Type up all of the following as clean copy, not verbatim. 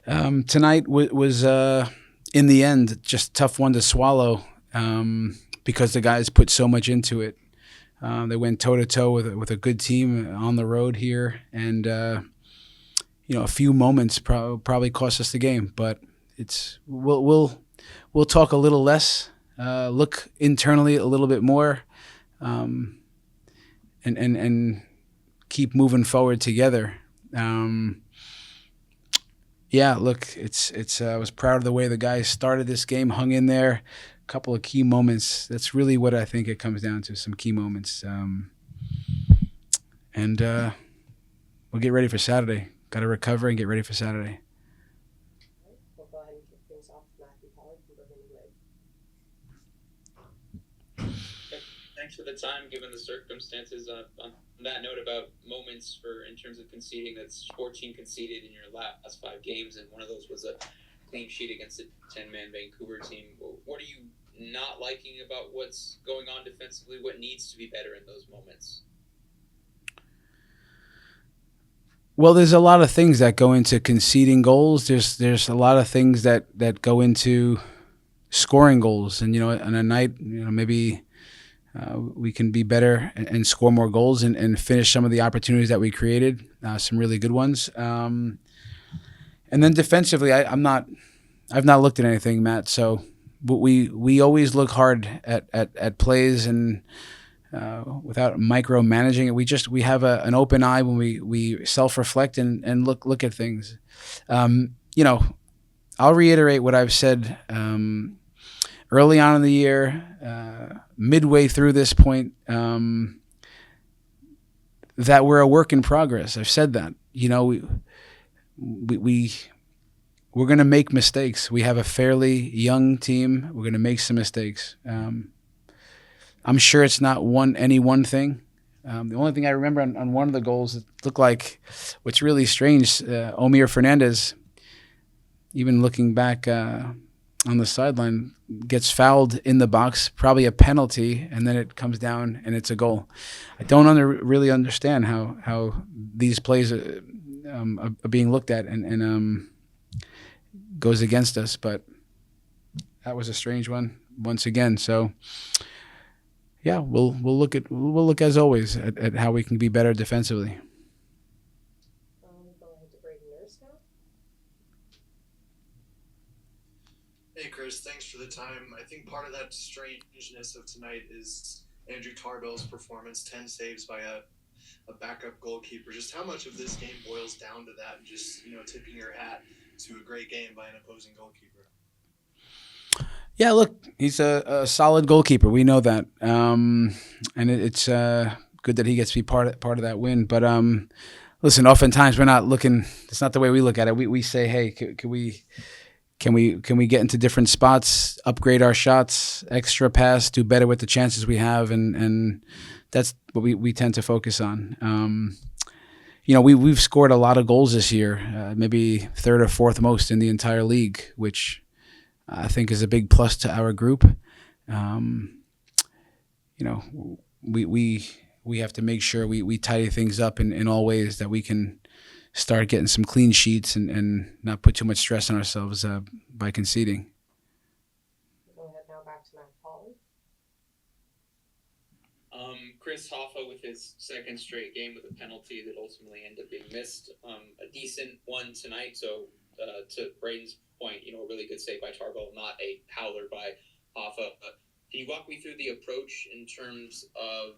Tonight was in the end just a tough one to swallow because the guys put so much into it. They went toe to toe with a good team on the road here, and a few moments probably cost us the game. But we'll talk a little less, look internally a little bit more, and keep moving forward together. Yeah, look, it's. I was proud of the way the guys started this game, hung in there. A couple of key moments. That's really what I think it comes down to. Some key moments, and we'll get ready for Saturday. Got to recover and get ready for Saturday. We'll go ahead and kick things off with Matthew Pollard from Burgundy Lake. Thanks for the time, given the circumstances. On that note, about moments for in terms of conceding, that's 14 conceded in your last 5 games, and one of those was a clean sheet against a 10-man Vancouver team. What are you not liking about what's going on defensively? What needs to be better in those moments? Well, there's a lot of things that go into conceding goals. There's a lot of things that go into scoring goals, and on a night, maybe we can be better and score more goals and finish some of the opportunities that we created, some really good ones. And then defensively, I've not looked at anything, Matt. So, but we always look hard at plays and without micromanaging it. We have an open eye when we self-reflect and look at things. I'll reiterate what I've said early on in the year, midway through this point, that we're a work in progress. I've said that. We're going to make mistakes. We have a fairly young team. We're going to make some mistakes. I'm sure it's not any one thing. The only thing I remember on one of the goals, it looked like what's really strange, Omir Fernandez, even looking back on the sideline, gets fouled in the box, probably a penalty, and then it comes down and it's a goal. I don't really understand how these plays are being looked at and goes against us, but that was a strange one once again. So yeah, we'll look as always at how we can be better defensively. Go ahead to Braden Nurse now. Hey Chris, thanks for the time. I think part of that strangeness of tonight is Andrew Tarbell's performance, 10 saves by a backup goalkeeper. Just how much of this game boils down to that, and just tipping your hat to a great game by an opposing goalkeeper. Yeah, look, he's a solid goalkeeper. We know that, and it's good that he gets to be part of that win. But listen, oftentimes we're not looking. It's not the way we look at it. We say, hey, can we get into different spots, upgrade our shots, extra pass, do better with the chances we have, and that's what we tend to focus on. We've scored a lot of goals this year, maybe third or fourth most in the entire league, which I think is a big plus to our group. We have to make sure we tidy things up in all ways that we can start getting some clean sheets and not put too much stress on ourselves by conceding. We'll go ahead now back to Matt Pollard. Chris Hoffa with his second straight game with a penalty that ultimately ended up being missed. A decent one tonight. So to Braden's point, a really good save by Tarbell, not a howler by Hoffa. Can you walk me through the approach in terms of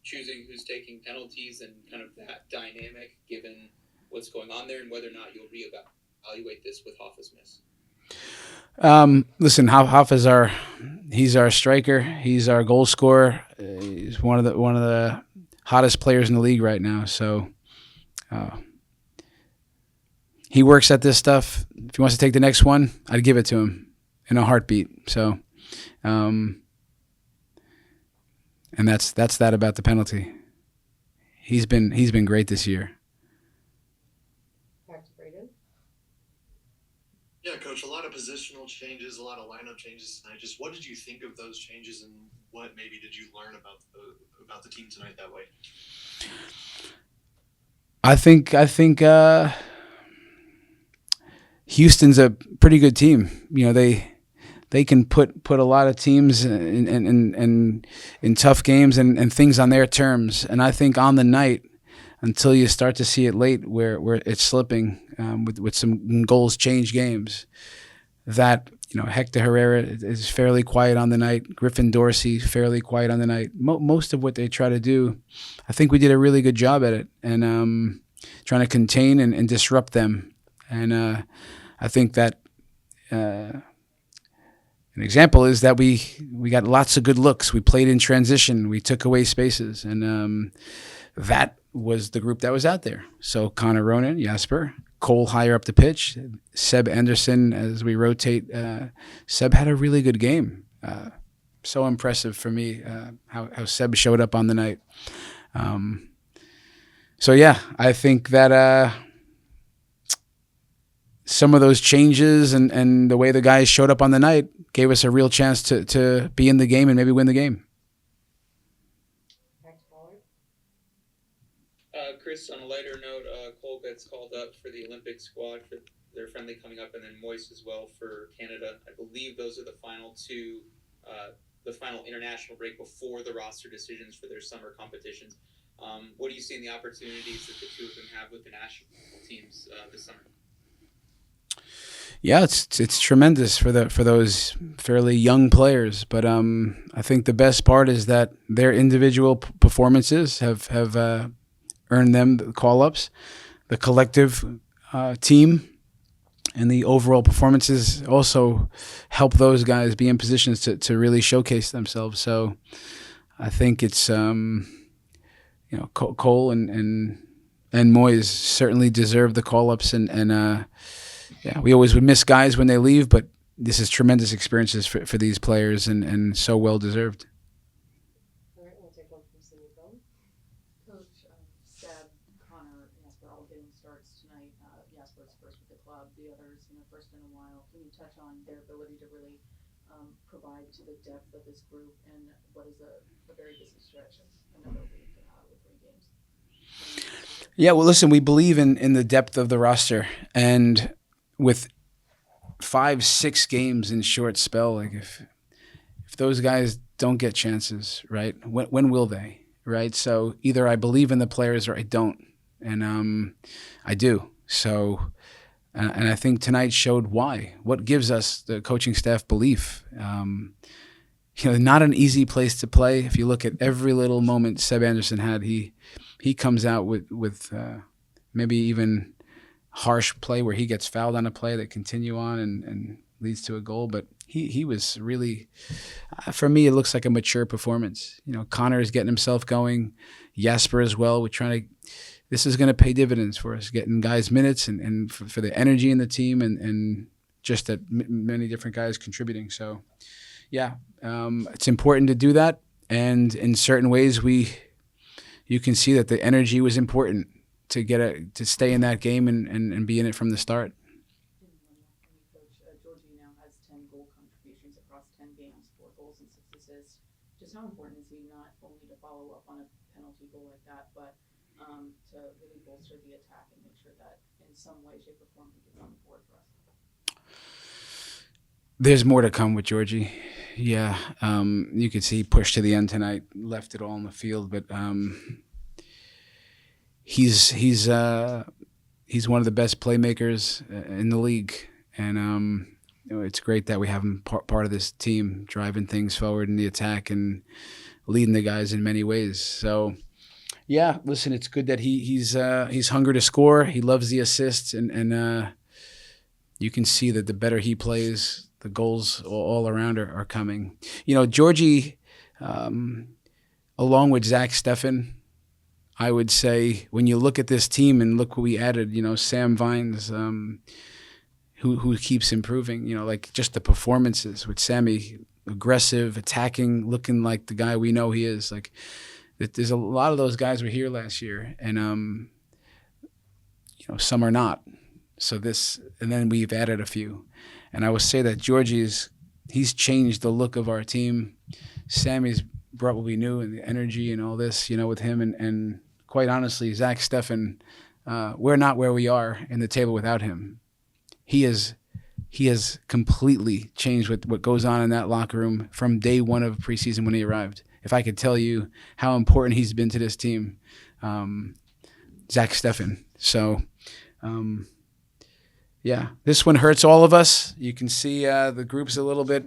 choosing who's taking penalties and kind of that dynamic, given what's going on there, and whether or not you'll reevaluate this with Hoffa's miss? Listen, Hoffa's he's our striker. He's our goal scorer. He's one of the hottest players in the league right now. So he works at this stuff. If he wants to take the next one, I'd give it to him in a heartbeat. So, and that's that about the penalty. He's been great this year. Back to Braden. Yeah, Coach, a lot of positional changes, a lot of lineup changes tonight. Just what did you think of those changes, and what maybe did you learn about the team tonight that way? I think Houston's a pretty good team. They can put a lot of teams in tough games and things on their terms. And I think on the night, until you start to see it late where it's slipping with some goals change games, that Hector Herrera is fairly quiet on the night. Griffin Dorsey fairly quiet on the night. Most of what they try to do, I think we did a really good job at it, and trying to contain and disrupt them. And I think that an example is that we got lots of good looks. We played in transition. We took away spaces, and that was the group that was out there. So Connor Ronan, Jasper, Cole higher up the pitch, Seb Anderson as we rotate. Seb had a really good game. So impressive for me how Seb showed up on the night. So yeah, I think that some of those changes and the way the guys showed up on the night gave us a real chance to be in the game and maybe win the game. Chris, on a lighter note, Cole gets called up for the Olympic squad for their friendly coming up, and then Moïse as well for Canada. I believe those are the final two, the final international break before the roster decisions for their summer competitions. What do you see in the opportunities that the two of them have with the national teams this summer? Yeah, it's tremendous for those fairly young players, but I think the best part is that their individual performances have earned them the call-ups. The collective team and the overall performances also help those guys be in positions to really showcase themselves. So I think it's Cole and Moïse certainly deserve the call-ups, and yeah, we always would miss guys when they leave, but this is tremendous experiences for these players, and so well deserved. All right, we'll take one from Cindy Phil. Coach, Seb, Connor, Jasper all getting starts tonight. Jasper's first with the club, the others, first in a while. Can you touch on their ability to really provide to the depth of this group and what is a very busy stretch of another week with 3 games? Yeah, well, listen, we believe in the depth of the roster, and with 5-6 games in short spell, like if those guys don't get chances, right? When will they, right? So either I believe in the players or I don't, and I do. So, and I think tonight showed why. What gives us the coaching staff belief? Not an easy place to play. If you look at every little moment Seb Anderson had, he comes out with maybe even harsh play where he gets fouled on a play that continue on and leads to a goal. But he was really, for me, it looks like a mature performance. Connor is getting himself going. Jasper as well. This is going to pay dividends for us, getting guys minutes and for the energy in the team and just that many different guys contributing. So, yeah, it's important to do that. And in certain ways, you can see that the energy was important to stay in that game and be in it from the start. Coach, Georgie now has 10 goal contributions across 10 games, 4 goals and 6 assists. Just how important is he not only to follow up on a penalty goal like that, but to really bolster the attack and make sure that in some way, shape, or form he gets on the board for us? There's more to come with Georgie. Yeah, you could see he pushed to the end tonight, left it all on the field, but he's one of the best playmakers in the league, and it's great that we have him part of this team, driving things forward in the attack and leading the guys in many ways. So, yeah, listen, it's good that he's hungry to score. He loves the assists, and you can see that the better he plays, the goals all around are coming. Georgie, along with Zach Steffen, I would say when you look at this team and look what we added, Sam Vines, who keeps improving, like just the performances with Sammy, aggressive, attacking, looking like the guy we know he is. Like there's a lot of those guys were here last year, and some are not. So and then we've added a few. And I would say that Georgie's changed the look of our team. Sammy's brought what we knew and the energy and all this, with him. And quite honestly, Zach Steffen, we're not where we are in the table without him. he has completely changed what goes on in that locker room from day one of preseason when he arrived. If I could tell you how important he's been to this team, Zach Steffen. So, yeah, this one hurts all of us. You can see the group's a little bit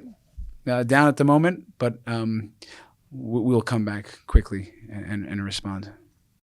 down at the moment, but we'll come back quickly and respond.